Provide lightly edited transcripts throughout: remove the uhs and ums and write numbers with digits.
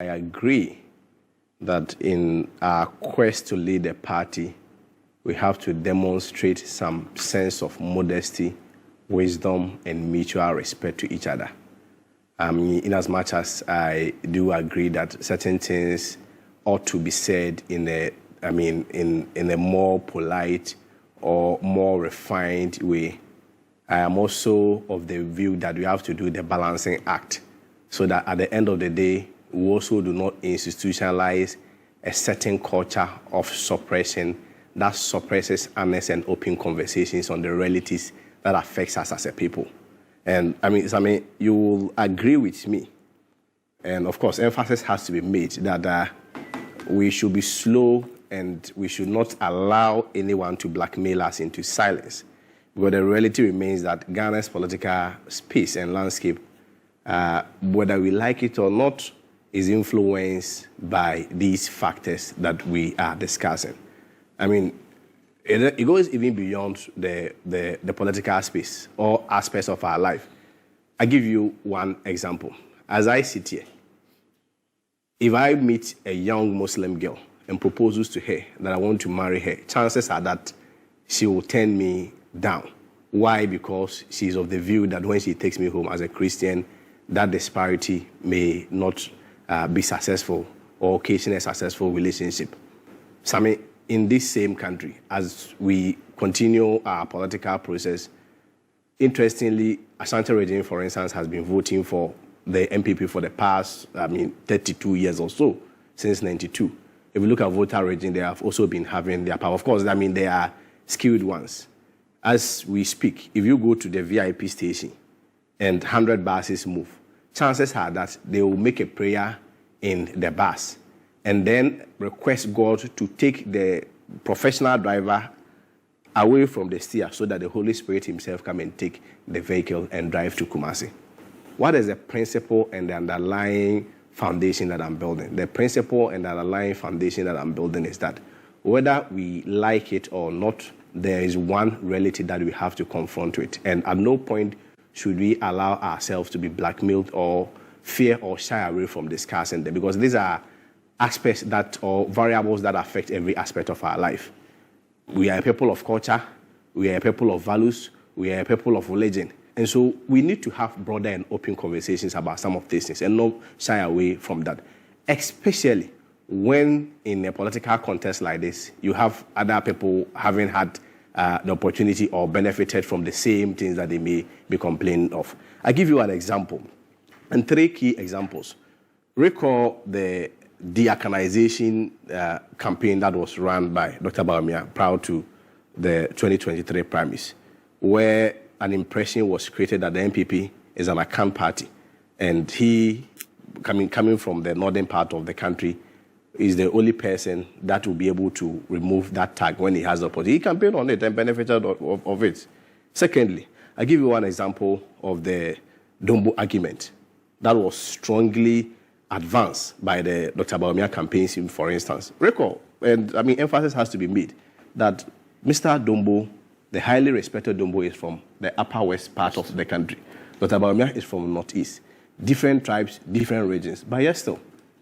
I agree that in our quest to lead a party, we have to demonstrate some sense of modesty, wisdom, and mutual respect to each other. In as much as I do agree that certain things ought to be said in a more polite or more refined way, I am also of the view that we have to do the balancing act so that at the end of the day, we also do not institutionalize a certain culture of suppression that suppresses honest and open conversations on the realities that affects us as a people. And you will agree with me. And of course, emphasis has to be made that we should be slow and we should not allow anyone to blackmail us into silence. Because the reality remains that Ghana's political space and landscape, whether we like it or not, is influenced by these factors that we are discussing. It goes even beyond the political space or aspects of our life. I give you one example. As I sit here, if I meet a young Muslim girl and proposes to her that I want to marry her, chances are that she will turn me down. Why? Because she's of the view that when she takes me home as a Christian, that disparity may not be successful or occasion a successful relationship. In this same country, as we continue our political process, interestingly, Ashanti region, for instance, has been voting for the MPP for the past, 32 years or so, since 92. If we look at voter region, they have also been having their power. Of course, they are skilled ones. As we speak, if you go to the VIP station and 100 buses move, chances are that they will make a prayer in the bus and then request God to take the professional driver away from the steer so that the Holy Spirit himself come and take the vehicle and drive to Kumasi. What is the principle and the underlying foundation that I'm building? The principle and the underlying foundation that I'm building is that whether we like it or not, there is one reality that we have to confront with. And at no point should we allow ourselves to be blackmailed or fear or shy away from discussing them, because these are aspects that or variables that affect every aspect of our life. We are a people of culture, we are a people of values, we are a people of religion. And so we need to have broader and open conversations about some of these things and not shy away from that, especially when in a political context like this, you have other people having had the opportunity or benefited from the same things that they may be complaining of. I give you an example, and three key examples. Recall the deaconization campaign that was run by Dr. Bawumia prior to the 2023 primaries, where an impression was created that the MPP is an Akan party, and he, coming from the northern part of the country, is the only person that will be able to remove that tag when he has the opportunity. He campaigned on it and benefited of it. Secondly, I give you one example of the Dombo argument that was strongly advanced by the Dr. Bawumia campaign team, for instance. Recall, and emphasis has to be made that Mr. Dombo, the highly respected Dombo, is from the upper west part of the country. Dr. Bawumia is from northeast. Different tribes, different regions, but yet still,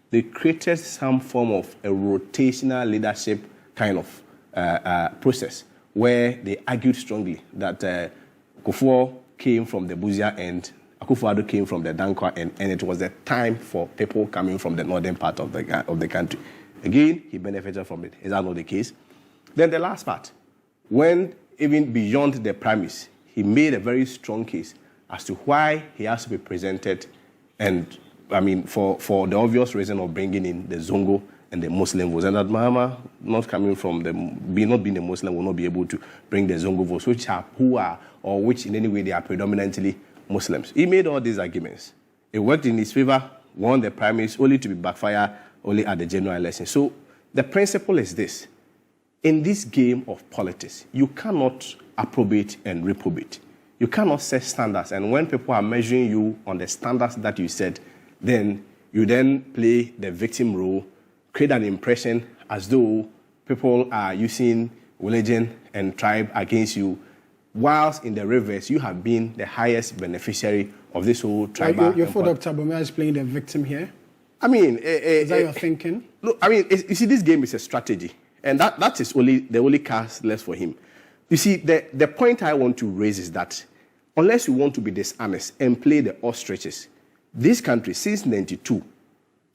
they created some form of a rotational leadership kind of process where they argued strongly that Kufuor came from the Buzia end, Akufo-Addo came from the Dankwa end, and it was the time for people coming from the northern part of the country. Again, he benefited from it. Is that not the case? Then the last part, when even beyond the premise, he made a very strong case as to why he has to be presented, and for the obvious reason of bringing in the Zongo and the Muslim votes, and that Mahama, not being a Muslim, will not be able to bring the Zongo votes, which in any way they are predominantly Muslims. He made all these arguments. It worked in his favor, won the primaries, only to be backfired only at the general election. So the principle is this. In this game of politics, you cannot approbate and reprobate. You cannot set standards, and when people are measuring you on the standards that you set, then you then play the victim role, create an impression as though people are using religion and tribe against you, whilst in the reverse, you have been the highest beneficiary of this whole tribal. You thought Dr. Bawumia is playing the victim here? I mean... is that your thinking? Look, I mean, you see, this game is a strategy. And that is the only cast left for him. You see, the point I want to raise is that unless you want to be dishonest and play the ostriches, this country, since 1992,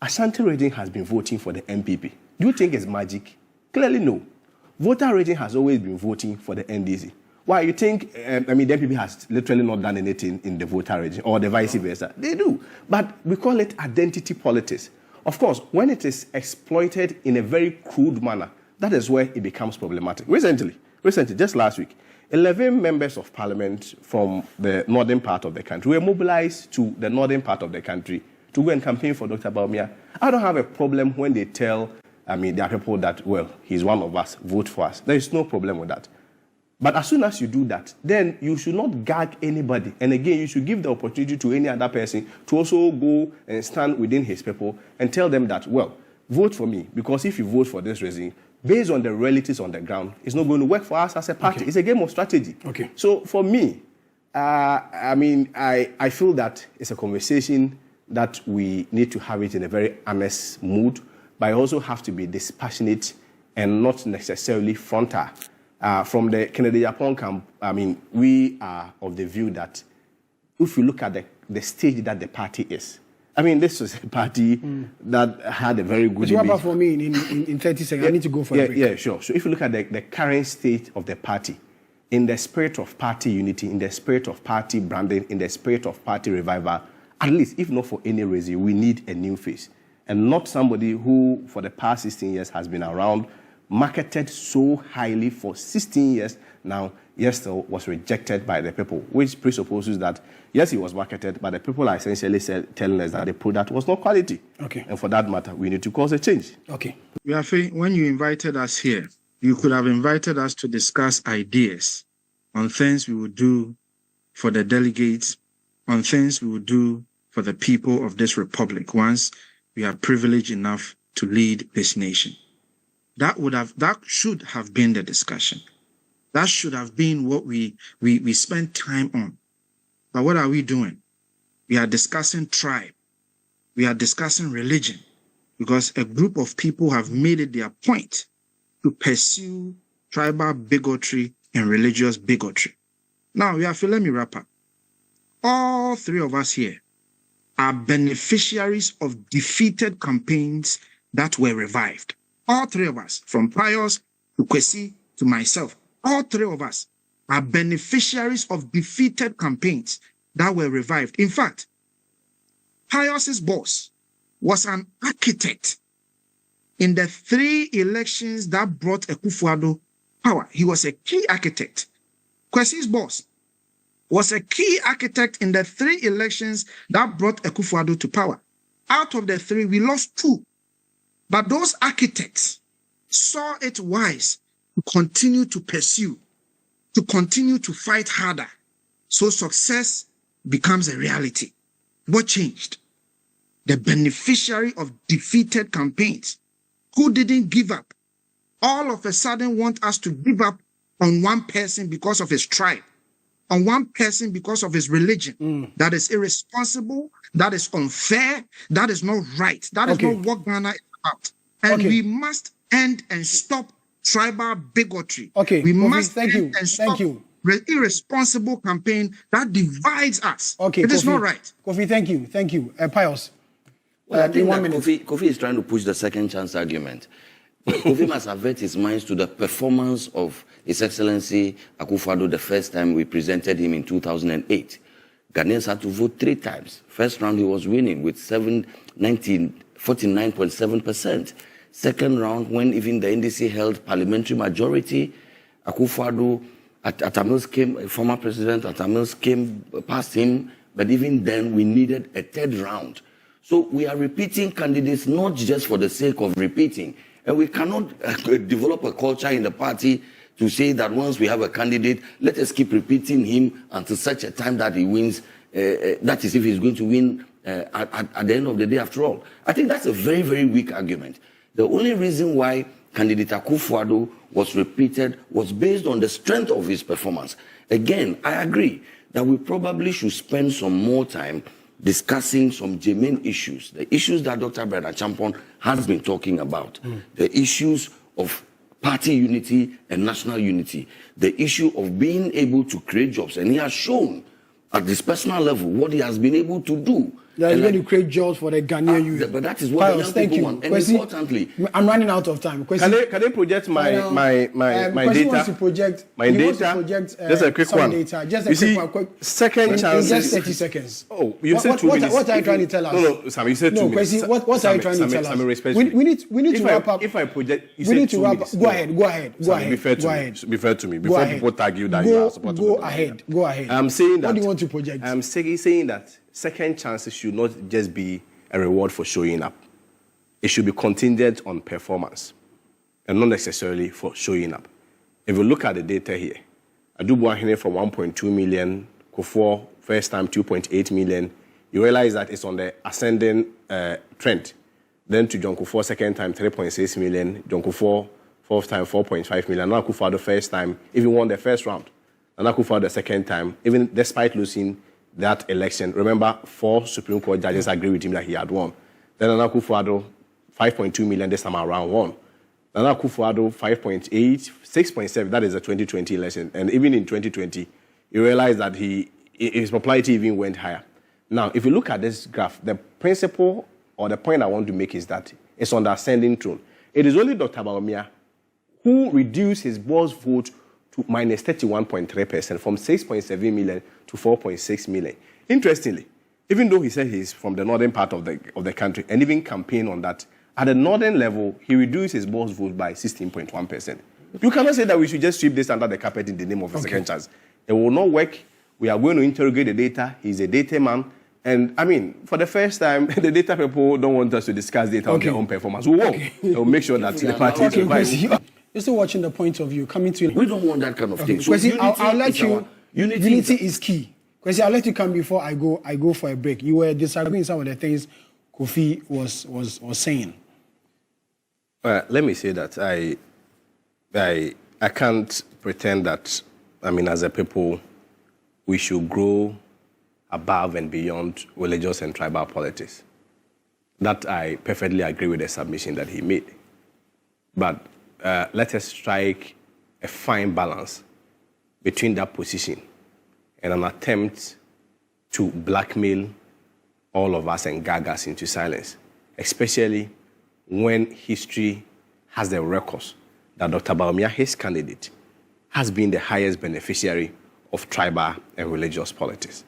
Ashanti region has been voting for the MPP. Do you think it's magic? Clearly no. Voter region has always been voting for the NDC. Why? You think, the MPP has literally not done anything in the voter region, or the vice versa? They do. But we call it identity politics. Of course, when it is exploited in a very crude manner, that is where it becomes problematic. Recently, just last week, 11 members of parliament from the northern part of the country were mobilized to the northern part of the country to go and campaign for Dr. Bawumia. I don't have a problem when they tell, there are people that, well, he's one of us, vote for us. There is no problem with that. But as soon as you do that, then you should not gag anybody. And again, you should give the opportunity to any other person to also go and stand within his people and tell them that, well, vote for me, because if you vote for this reason, based on the realities on the ground, it's not going to work for us as a party. Okay. It's a game of strategy. Okay. So for me, I feel that it's a conversation that we need to have it in a very honest mood, but I also have to be dispassionate and not necessarily frontal. From the Kennedy Agyapong camp, we are of the view that if you look at the stage that the party is, this was a party that had a very good image. For me in 30 seconds. I need to go for a break. Yeah, sure. So if you look at the current state of the party, in the spirit of party unity, in the spirit of party branding, in the spirit of party revival, at least, if not for any reason, we need a new face. And not somebody who, for the past 16 years, has been around, marketed so highly for 16 years now, still was rejected by the people, which presupposes that, yes, he was marketed, but the people are essentially telling us that the product was not quality. Okay. And for that matter, we need to cause a change. Okay. When you invited us here, you could have invited us to discuss ideas on things we would do for the delegates, on things we would do for the people of this republic once we are privileged enough to lead this nation. That should have been the discussion. That should have been what we spent time on. But what are we doing? We are discussing tribe. We are discussing religion, because a group of people have made it their point to pursue tribal bigotry and religious bigotry. Now, let me wrap up. All three of us here are beneficiaries of defeated campaigns that were revived. All three of us, from Pius to Kwesi to myself, all three of us are beneficiaries of defeated campaigns that were revived. In fact, Pius's boss was an architect in the 3 elections that brought Akufo-Addo power. He was a key architect. Kwesi's boss was a key architect in the 3 elections that brought Akufo-Addo to power. Out of the 3, we lost 2. But those architects saw it wise to continue to pursue, to continue to fight harder, so success becomes a reality. What changed? The beneficiary of defeated campaigns who didn't give up, all of a sudden want us to give up on one person because of his tribe, on one person because of his religion. That is irresponsible, that is unfair, that is not right, that is not what Ghana is about. And we must end and stop tribal bigotry. We must end and stop irresponsible campaign that divides us. It is not right. Kofi, thank you. Pius. Well, I think that Kofi is trying to push the second chance argument. Kofi must avert his minds to the performance of His Excellency Akufo-Addo the first time we presented him in 2008. Ghanaians had to vote 3 times. First round he was winning with 49.7%. Second round, when even the NDC held parliamentary majority, Akufo-Addo, Atamils came, former president Atamils came past him, but even then we needed a 3rd round. So we are repeating candidates not just for the sake of repeating. And we cannot develop a culture in the party to say that once we have a candidate, let us keep repeating him until such a time that he wins. That is if he's going to win at the end of the day after all. I think that's a very, very weak argument. The only reason why candidate Akufo-Addo was repeated was based on the strength of his performance. Again, I agree that we probably should spend some more time discussing some germane issues, the issues that Dr. Bryan Agyapong has been talking about, the issues of party unity and national unity, the issue of being able to create jobs. And he has shown at this personal level what he has been able to do. That is going to create jobs for the Ghanaian youth. But that is what the young people want. And importantly, I'm running out of time. Can they project my data? Wants to project my data. Just a quick one. Data. Just a quick second chance. Just 30 seconds. Oh, you said 2 minutes. What are you trying to tell us? No, Sam, you said 2 minutes. What are you trying to tell us? We need to wrap up. If I project, you we need said to 2 wrap minutes. up. Go ahead. Be fair to me. Before people tag you that you are supporting. Go ahead. I'm saying that. What do you want to project? I'm saying that second chances should not just be a reward for showing up. It should be contingent on performance and not necessarily for showing up. If you look at the data here, Adubuahene from 1.2 million, Kufuor first time 2.8 million, you realize that it's on the ascending trend. Then to John Kufuor second time 3.6 million, John Kufuor fourth time 4.5 million, Nana Akufo the first time, even won the first round. Nana Akufo the second time, even despite losing that election. Remember, 4 Supreme Court judges agreed with him that he had won. Then Nana Akufo-Addo, 5.2 million this time around won. Nana Akufo-Addo, 5.8, 6.7, that is the 2020 election. And even in 2020, you realize that his popularity even went higher. Now, if you look at this graph, the principle or the point I want to make is that it's on the ascending throne. It is only Dr. Bawumia who reduced his boss vote to minus 31.3% from 6.7 million to 4.6 million. Interestingly, even though he said he's from the northern part of the country and even campaigned on that, at the northern level, he reduced his boss vote by 16.1%. You cannot say that we should just sweep this under the carpet in the name of a second chance. It will not work. We are going to interrogate the data. He's a data man. And I mean, for the first time, the data people don't want us to discuss data on their own performance. We won't. We'll make sure that the party survives. You're still watching the point of view coming to. We don't want that kind of thing. So I'll let you. Unity is key. Kwesi, I'll let you come before I go for a break. You were disagreeing some of the things Kofi was saying. Let me say that I can't pretend that, I mean, as a people, we should grow above and beyond religious and tribal politics. That I perfectly agree with the submission that he made. But let us strike a fine balance between that position and an attempt to blackmail all of us and gag us into silence, especially when history has the records that Dr. Bawumia, his candidate, has been the highest beneficiary of tribal and religious politics.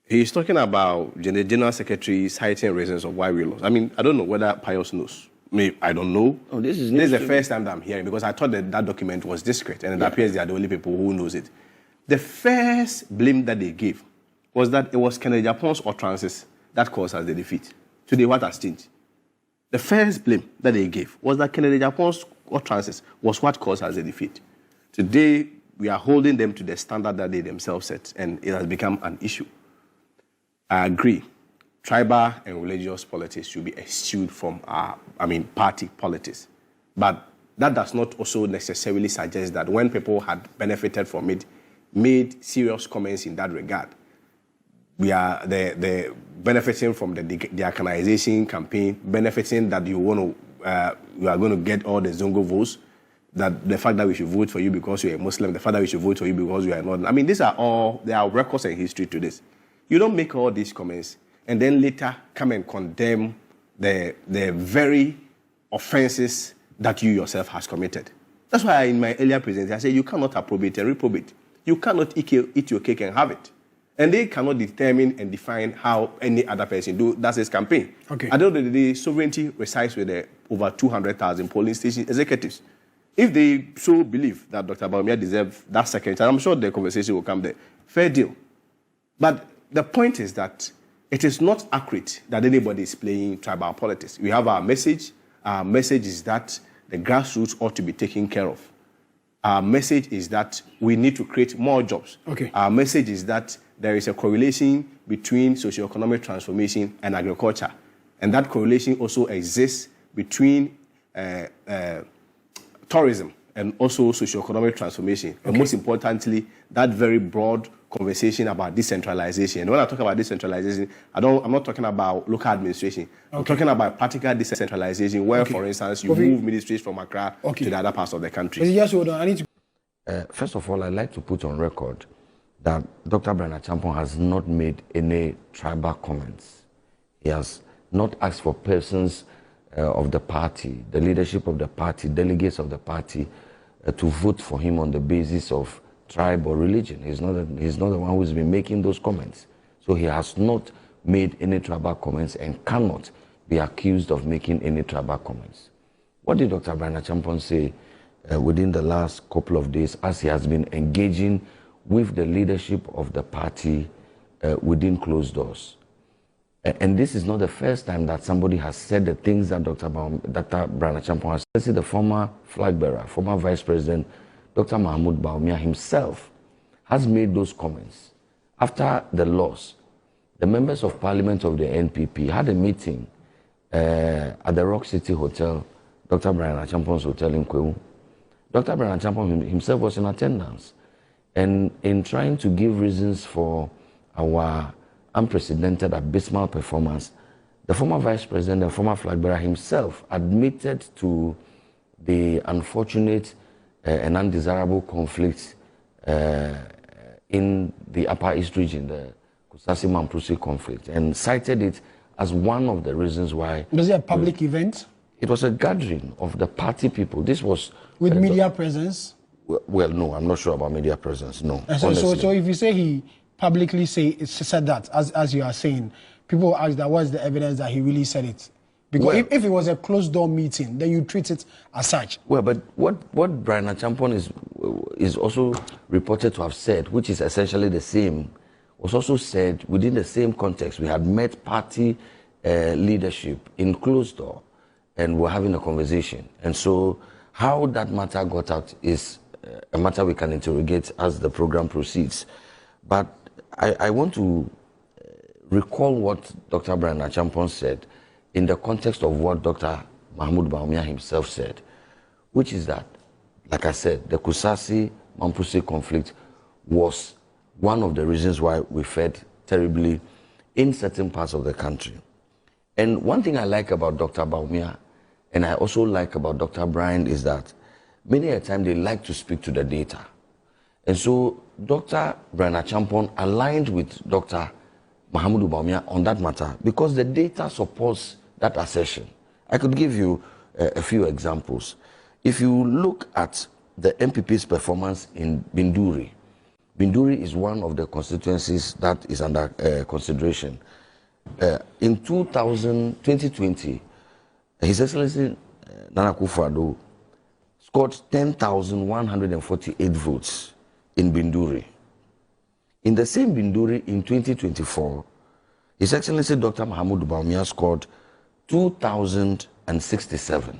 He's talking about the General Secretary citing reasons of why we lost. I mean, I don't know whether Pius knows. I don't know. Oh, this is the first time that I'm hearing, because I thought that document was discreet, and it appears they are the only people who knows it. The first blame that they gave was that it was Kennedy Agyapong's utterances that caused us the defeat. Today, what has changed? The first blame that they gave was that Kennedy Agyapong's utterances was what caused us the defeat. Today, we are holding them to the standard that they themselves set, and it has become an issue. I agree. Tribal and religious politics should be eschewed from party politics. But that does not also necessarily suggest that when people had benefited from it, made serious comments in that regard. We are the benefiting from the deaconization campaign, benefiting that you are going to get all the Zongo votes, that the fact that we should vote for you because you're a Muslim, the fact that we should vote for you because you are not. I mean, there are records and history to this. You don't make all these comments and then later come and condemn the very offenses that you yourself has committed. That's why in my earlier presentation, I said you cannot approbate and reprobate. You cannot eat your cake and have it. And they cannot determine and define how any other person does his campaign. Okay. At the end of the day, sovereignty resides with the over 200,000 polling station executives. If they so believe that Dr. Bawumia deserves that second chance, I'm sure the conversation will come there. Fair deal. But the point is that it is not accurate that anybody is playing tribal politics. We have our message. Our message is that the grassroots ought to be taken care of. Our message is that we need to create more jobs. Okay. Our message is that there is a correlation between socioeconomic transformation and agriculture. And that correlation also exists between tourism and also socioeconomic transformation. Okay. And most importantly, that very broad conversation about decentralization. And when I talk about decentralization, I'm not talking about local administration. I'm talking about practical decentralization, where, for instance, you move ministries from Accra to the other parts of the country. Yes, hold on. I need to. First of all, I'd like to put on record that Dr. Bryan Agyapong has not made any tribal comments. He has not asked for persons of the party, the leadership of the party, delegates of the party, to vote for him on the basis of tribe or religion. He's not the one who's been making those comments. So he has not made any tribal comments and cannot be accused of making any tribal comments. What did Dr. Bryan Agyapong say within the last couple of days as he has been engaging with the leadership of the party within closed doors? And this is not the first time that somebody has said the things that Dr. Bryan Agyapong has said. The former flag bearer, former Vice President, Dr. Bawumia himself has made those comments. After the loss, the members of parliament of the NPP had a meeting at the Rock City Hotel, Dr. Bryan Agyapong's hotel in Kwewu. Dr. Bryan Agyapong himself was in attendance. And in trying to give reasons for our unprecedented, abysmal performance, the former Vice President, the former flag bearer himself admitted to the unfortunate and undesirable conflict in the Upper East region, the Kusasi-Mamprusi conflict, and cited it as one of the reasons why. Was it a public event? It was a gathering of the party people. This was with media presence. Well, no, I'm not sure about media presence. No. So if you say he publicly said that, as you are saying, people ask that what's the evidence that he really said it? Because if it was a closed door meeting, then you treat it as such. Well, but what Bryan Agyapong is also reported to have said, which is essentially the same, was also said within the same context. We had met party leadership in closed door, and we're having a conversation. And so, how that matter got out is a matter we can interrogate as the program proceeds. But I want to recall what Dr. Bryan Agyapong said in the context of what Dr. Bawumia himself said, which is that, like I said, the Kusasi-Mamprusi conflict was one of the reasons why we fared terribly in certain parts of the country. And one thing I like about Dr. Bawumia, and I also like about Dr. Bryan, is that many a time they like to speak to the data. And so Dr. Bryan Agyapong aligned with Dr. Bawumia on that matter because the data supports that assertion. I could give you a few examples. If you look at the MPP's performance in Binduri, Binduri is one of the constituencies that is under consideration. In 2020, His Excellency Nana Akufo-Addo scored 10,148 votes in Binduri. In the same Binduri in 2024, His Excellency Dr. Bawumia scored 2,067,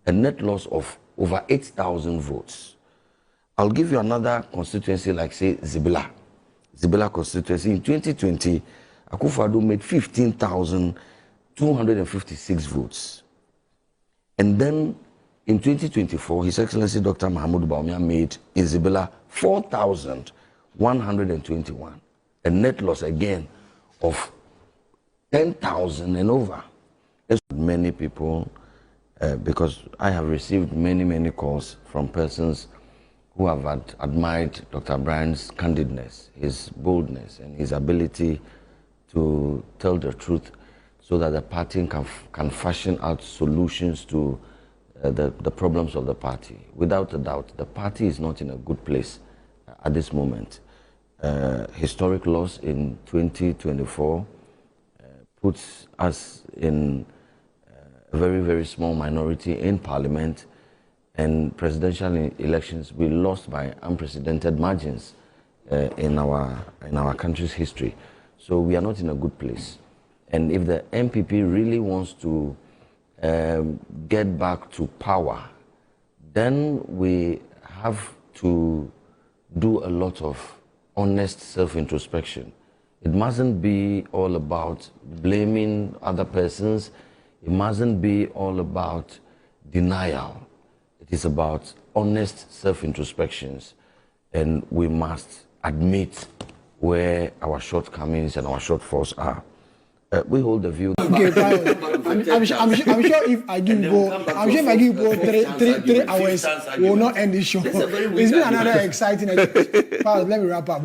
a net loss of over 8,000 votes. I'll give you another constituency like, say, Zibila constituency. In 2020, Akufo-Addo made 15,256 votes. And then in 2024, His Excellency Dr. Bawumia made in Zibila 4,121, a net loss again of 10,000 and over. Many people, because I have received many calls from persons who have admired Dr. Bryan's candidness, his boldness, and his ability to tell the truth so that the party can fashion out solutions to the problems of the party. Without a doubt, the party is not in a good place at this moment. Historic loss in 2024 puts us in a very small minority in parliament, and presidential elections we lost by unprecedented margins in our country's history. So we are not in a good place. And if the MPP really wants to get back to power, then we have to do a lot of honest self-introspection. It mustn't be all about blaming other persons. It mustn't be all about denial. It is about honest self-introspections. And we must admit where our shortcomings and our shortfalls are. We hold the view. Okay, I'm sure if I give you 3 hours, we will not end this show. It's been another exciting. Let me wrap up.